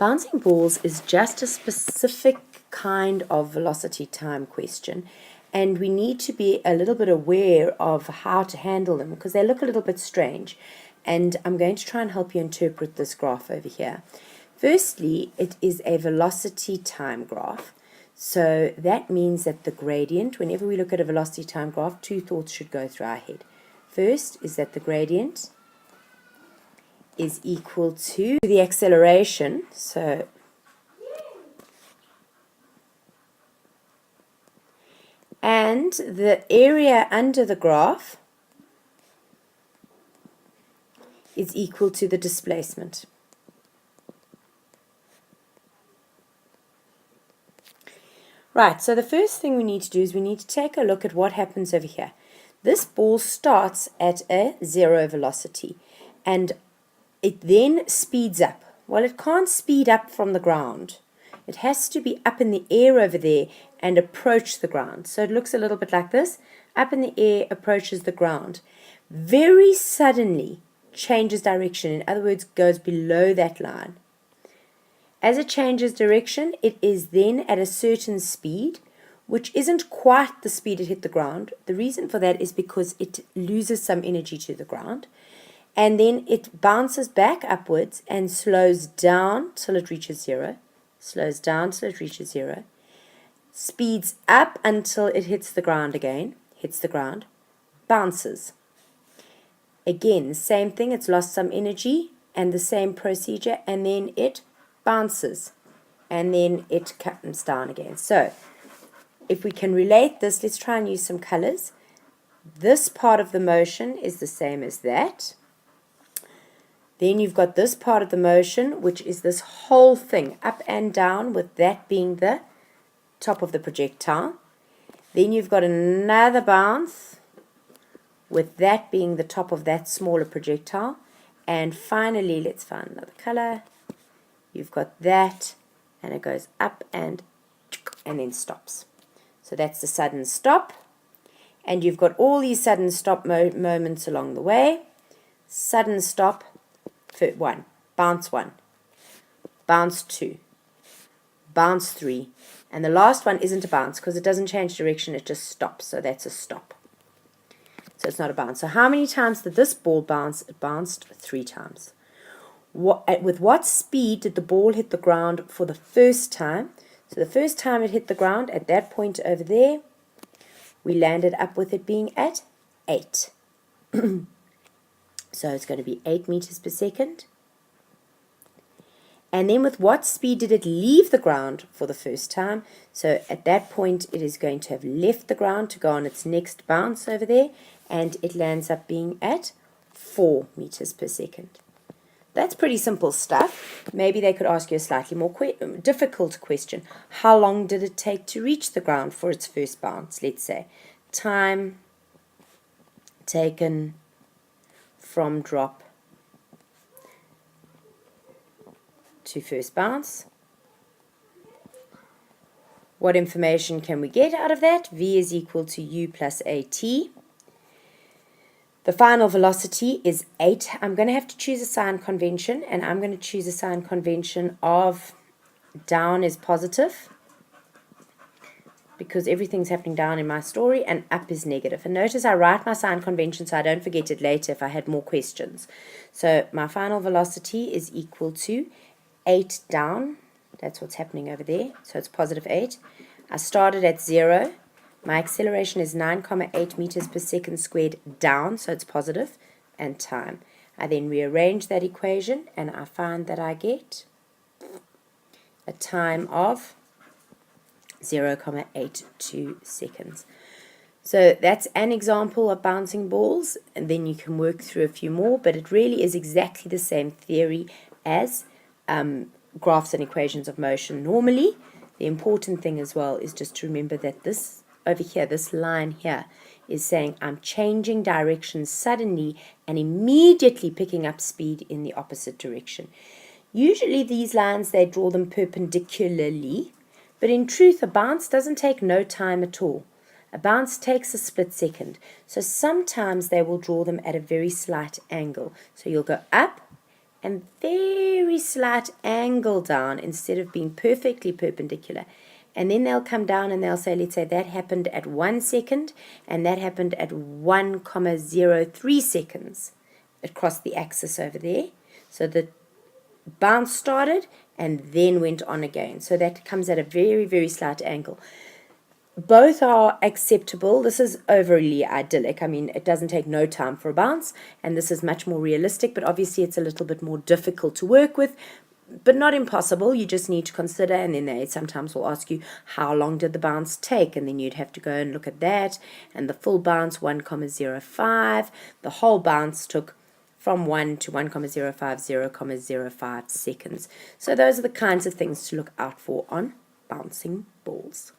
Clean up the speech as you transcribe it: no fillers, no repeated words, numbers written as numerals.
Bouncing balls is just a specific kind of velocity time question, and we need to be a little bit aware of how to handle them because they look a little bit strange, and I'm going to try and help you interpret this graph over here. Firstly, it is a velocity time graph, so that means that the gradient, whenever we look at a velocity time graph, two thoughts should go through our head. First is that the gradient is equal to the acceleration, so and the area under the graph is equal to the displacement. Right, so the first thing we need to do is we need to take a look at what happens over here. This ball starts at a zero velocity and it then speeds up. Well, it can't speed up from the ground. It has to be up in the air over there and approach the ground. So it looks a little bit like this. Up in the air, approaches the ground. Very suddenly changes direction. In other words, goes below that line. As it changes direction, it is then at a certain speed, which isn't quite the speed it hit the ground. The reason for that is because it loses some energy to the ground. And then it bounces back upwards and slows down till it reaches zero, slows down till it reaches zero, speeds up until it hits the ground again, hits the ground, bounces. Again, the same thing, it's lost some energy and the same procedure, and then it bounces and then it comes down again. So if we can relate this, let's try and use some colors. This part of the motion is the same as that. Then you've got this part of the motion, which is this whole thing, up and down, with that being the top of the projectile. Then you've got another bounce, with that being the top of that smaller projectile. And finally, let's find another color. You've got that, and it goes up and then stops. So that's the sudden stop. And you've got all these sudden stop moments along the way. Sudden stop. One, bounce 2, bounce 3, and the last one isn't a bounce because it doesn't change direction, it just stops, so that's a stop. So it's not a bounce. So how many times did this ball bounce? It bounced 3 times. With what speed did the ball hit the ground for the first time? So the first time it hit the ground, at that point over there, we landed up with it being at 8. So it's going to be 8 meters per second. And then with what speed did it leave the ground for the first time? So at that point it is going to have left the ground to go on its next bounce over there, and it lands up being at 4 meters per second. That's pretty simple stuff. Maybe they could ask you a slightly more difficult question. How long did it take to reach the ground for its first bounce? Let's say time taken from drop to first bounce. What information can we get out of that? V is equal to U plus AT. The final velocity is 8. I'm going to have to choose a sign convention, and I'm going to choose a sign convention of down is positive, because everything's happening down in my story, and up is negative. And notice I write my sign convention so I don't forget it later if I had more questions. So my final velocity is equal to 8 down. That's what's happening over there. So it's positive 8. I started at 0. My acceleration is 9,8 meters per second squared down, so it's positive, and time. I then rearrange that equation, and I find that I get a time of 0,82 seconds. So that's an example of bouncing balls, and then you can work through a few more, but it really is exactly the same theory as graphs and equations of motion normally. The important thing as well is just to remember that this over here, this line here, is saying I'm changing direction suddenly and immediately picking up speed in the opposite direction. Usually these lines, they draw them perpendicularly, but in truth a bounce doesn't take no time at all. A bounce takes a split second, so sometimes they will draw them at a very slight angle. So you'll go up and very slight angle down instead of being perfectly perpendicular. And then they'll come down and they'll say, let's say that happened at 1 second and that happened at 1,03 seconds across the axis over there. So the bounce started and then went on again. So that comes at a very, very slight angle. Both are acceptable. This is overly idyllic. I mean, it doesn't take no time for a bounce, and this is much more realistic, but obviously it's a little bit more difficult to work with, but not impossible. You just need to consider, and then they sometimes will ask you, how long did the bounce take? And then you'd have to go and look at that, and the full bounce, 1,05. The whole bounce took from 1 to 1,05, 0,05 seconds. So those are the kinds of things to look out for on bouncing balls.